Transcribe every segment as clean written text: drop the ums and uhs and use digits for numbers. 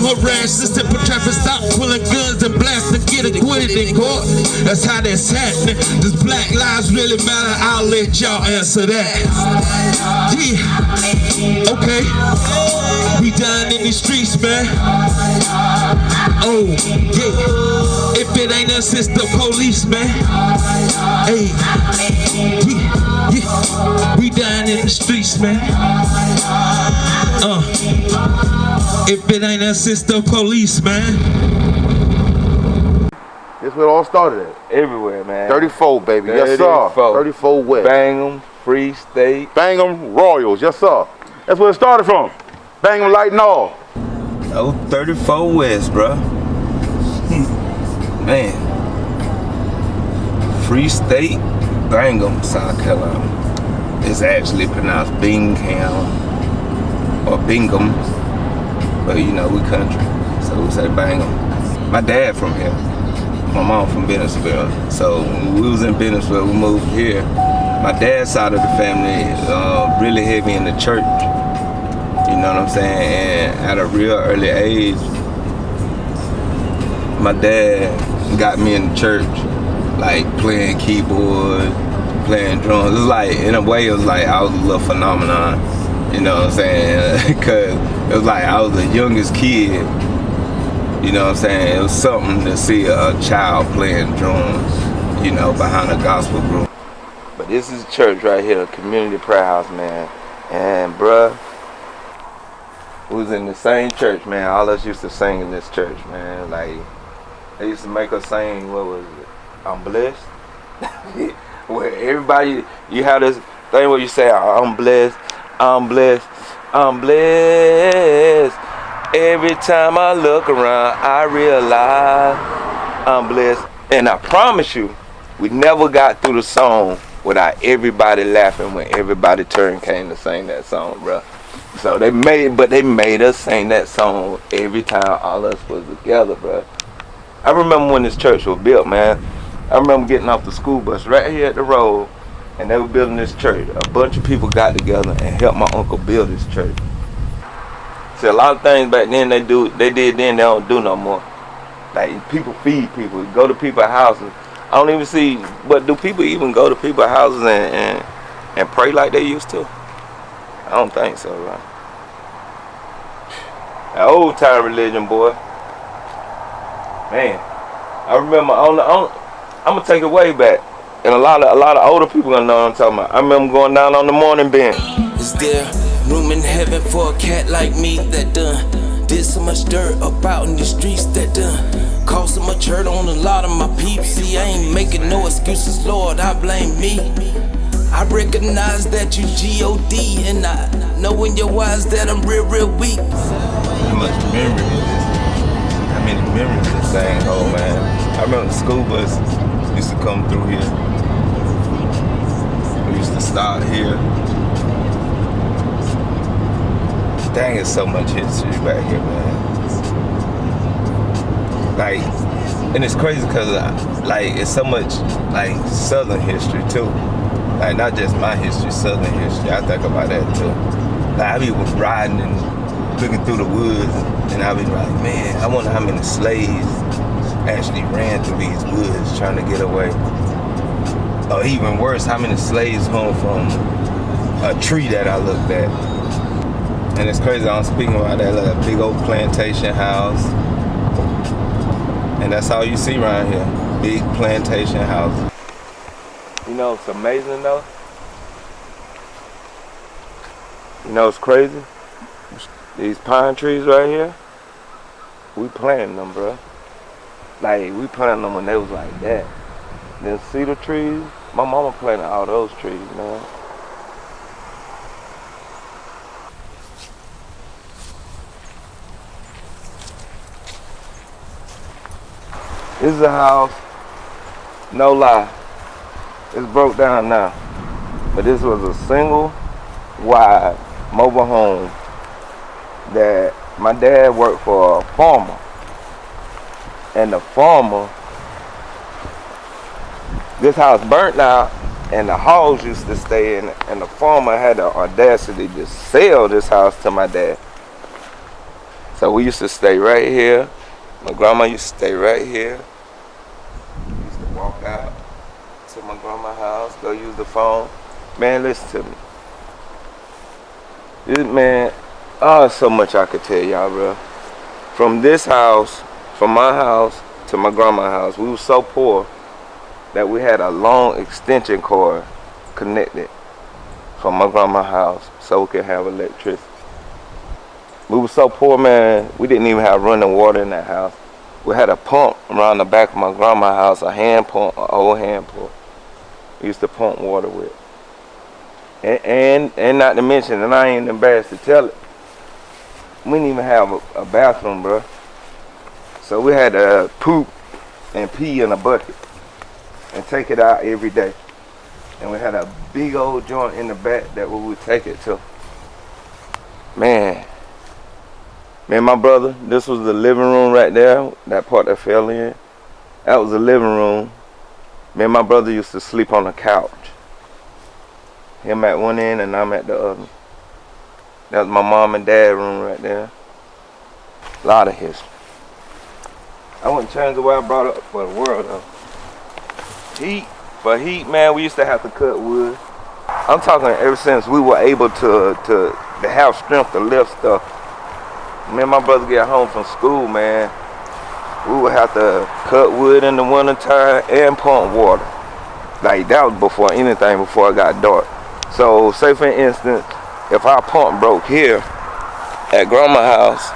harass, system for traffic stop, pulling guns and blast and get acquitted in court. That's how that's happening. Does black lives really matter? I'll let y'all answer that. Yeah, okay. We dying in these streets, man. Oh, yeah. If it ain't us, it's the police, man. Hey, yeah. We dying in the streets, man. If it ain't us, it's the police, man. This where it all started at. Everywhere, man. 34, baby. Yes, sir. 34 West. Bangham, Free State. Bangham Royals. Yes, sir. That's where it started from. Bangham Light and all. Oh, 34 West, bro. Man. Free State, Bangham, South Carolina. It's actually pronounced Bingham or Bingham, but you know, we country, so we say Bangham. My dad from here, my mom from Bennettsville. So when we was in Bennettsville, we moved here. My dad's side of the family really heavy in the church. You know what I'm saying? And at a real early age, my dad got me in the church, like playing keyboard, playing drums. It was like, in a way, it was like I was a little phenomenon. You know what I'm saying? Because it was like I was the youngest kid. You know what I'm saying? It was something to see a child playing drums, you know, behind a gospel group. But this is church right here, community prayer house, man. And bruh, we was in the same church, man. All us used to sing in this church, man. Like, they used to make us sing, what was it? I'm blessed. Where everybody, you have this thing where you say, I'm blessed, I'm blessed, I'm blessed. Every time I look around, I realize I'm blessed. And I promise you, we never got through the song without everybody laughing when everybody turn came to sing that song, bro. So they made us sing that song every time all us was together, bro. I remember when this church was built, man. I remember getting off the school bus right here at the road, and they were building this church. A bunch of people got together and helped my uncle build this church. See, a lot of things back then they did then, they don't do no more. Like, people feed people, go to people's houses. I don't even see, but do people even go to people's houses and pray like they used to? I don't think so, right? That old time religion, boy. Man, I remember I'm gonna take it way back, and a lot of older people gonna know what I'm talking about. I remember going down on the morning bench. Is there room in heaven for a cat like me that done did so much dirt about in the streets that done caused so much hurt on a lot of my peeps? See, I ain't making no excuses, Lord, I blame me. I recognize that you G.O.D. and I know in your eyes that I'm real weak. How much memories? How many memories this thing hold, man? I remember the school bus used to come through here. We used to start here. Dang, it's so much history back here, man. Like, and it's crazy because, like, it's so much, like, Southern history, too. Like, not just my history, Southern history. I think about that, too. Like, I be riding and looking through the woods, and I be like, man, I wonder how many slaves actually ran through these woods trying to get away. Or even worse, how many slaves hung from a tree that I looked at. And it's crazy, I'm speaking about that little big old plantation house. And that's all you see around here, big plantation houses. You know, it's amazing though. You know, it's crazy. These pine trees right here, we planted them, bro. Like, we planted them when they was like that. Then cedar trees, my mama planted all those trees, man. This is a house, no lie, it's broke down now. But this was a single wide mobile home that my dad worked for a farmer. And the farmer, this house burnt out and the hogs used to stay in it, and the farmer had the audacity to sell this house to my dad. So we used to stay right here. My grandma used to stay right here. We used to walk out to my grandma's house, go use the phone. Man, listen to me. This man, so much I could tell y'all, bro. From this house, from my house to my grandma's house, we were so poor that we had a long extension cord connected from my grandma's house so we could have electricity. We were so poor, man, we didn't even have running water in that house. We had a pump around the back of my grandma's house, a hand pump, an old hand pump. We used to pump water with. And not to mention, and I ain't embarrassed to tell it, we didn't even have a bathroom, bro. So we had to poop and pee in a bucket and take it out every day. And we had a big old joint in the back that we would take it to. Man, my brother, this was the living room right there, that part that fell in. That was the living room. Me and my brother used to sleep on the couch. Him at one end and I'm at the other. That was my mom and dad room right there. A lot of history. I wouldn't change the way I brought up for the world though. For heat, man, we used to have to cut wood. I'm talking ever since we were able to have strength to lift stuff. Me and my brother get home from school, man, we would have to cut wood in the wintertime and pump water. Like that was before anything, before it got dark. So say for instance, if our pump broke here at grandma's house,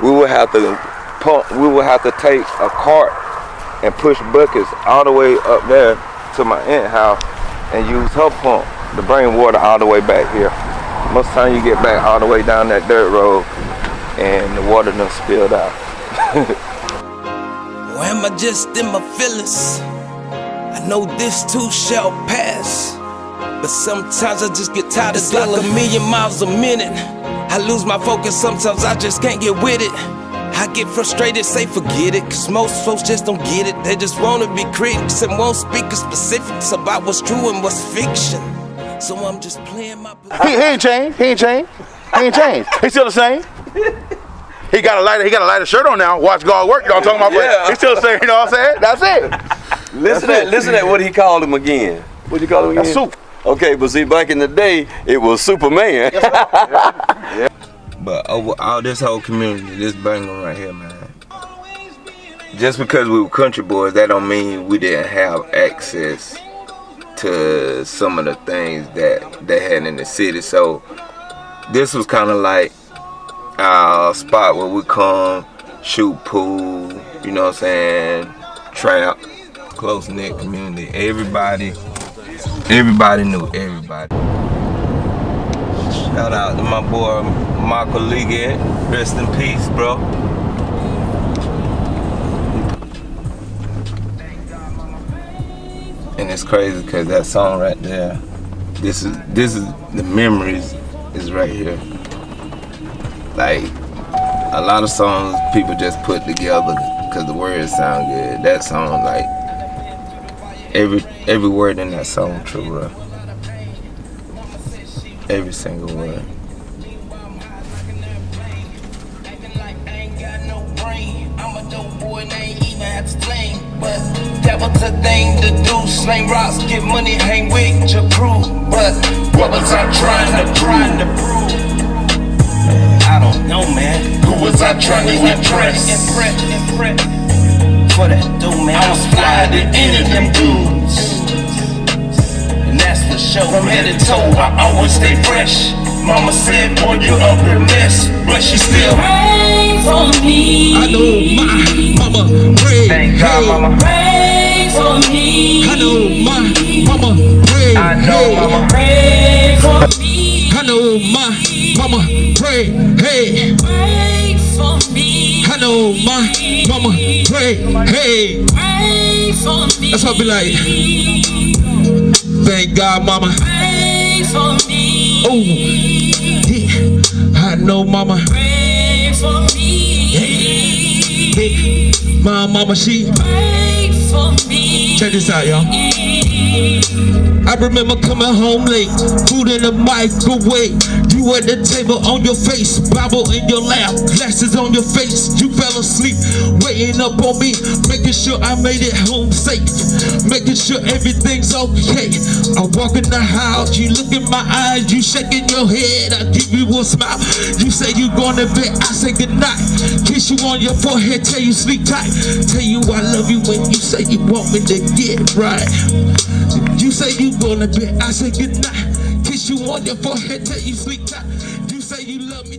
we would have to take a cart and push buckets all the way up there to my aunt's house and use her pump to bring water all the way back here. Most time you get back all the way down that dirt road and the water done spilled out. Or am I just in my feelings? I know this too shall pass, but sometimes I just get tired of dealing. Like a million miles a minute. I lose my focus, sometimes I just can't get with it. I get frustrated, say forget it, cause most folks just don't get it. They just wanna be critics and won't speak of specifics about what's true and what's fiction. So I'm just playing my He ain't changed. He's still the same. He got a lighter shirt on now. Watch God work. You know what I'm talking about? Yeah. He's still the same. You know what I'm saying? That's it. Listen at what he called him again. What you call him again? That's Supe. Okay, but see, back in the day, it was Superman. Yeah. But over all this whole community, this banger right here, man. Just because we were country boys, that don't mean we didn't have access to some of the things that they had in the city. So this was kind of like our spot where we come, shoot pool, you know what I'm saying, trap, close-knit community. Everybody knew everybody. Shout out to my boy Michael Leggett. Rest in peace, bro. And it's crazy because that song right there, this is the memories is right here. Like a lot of songs people just put together because the words sound good. That song, like every word in that song true, bro. Every single word. But that was a thing to do. Slang rocks, get money, hang with your crew. But what was I trying to prove? I don't know, man. Who was I trying to impress? For that dude, man, I was flying to any of them dudes. And that's for sure. From head to toe, I always stay fresh. Mama said, boy, you up a mess, but she still pray for me. I know my mama pray. Thank God, mama. Pray for me. I know my mama pray. I know mama pray for me. I know my mama pray. Hey. Pray for me. I know my mama pray. Hey. Pray for me. That's what I be like. Thank God, mama. Pray for me. Oh, yeah. I know mama. Pray for me. Hey. My mama, she Pray for me. check this out, y'all. I remember coming home late, food in the microwave. You You at the table on your face, Bible in your lap, glasses on your face. You fell asleep, waiting up on me, making sure I made it home safe, making sure everything's okay. I walk in the house, you look in my eyes, you shaking your head, I give you a smile. You say you going to bed, I say goodnight, kiss you on your forehead, tell you sleep tight, tell you I love you when you say you want me to get right. You say you going to bed, I say goodnight, kiss you on your forehead, tell you sleep tight. You say you love me.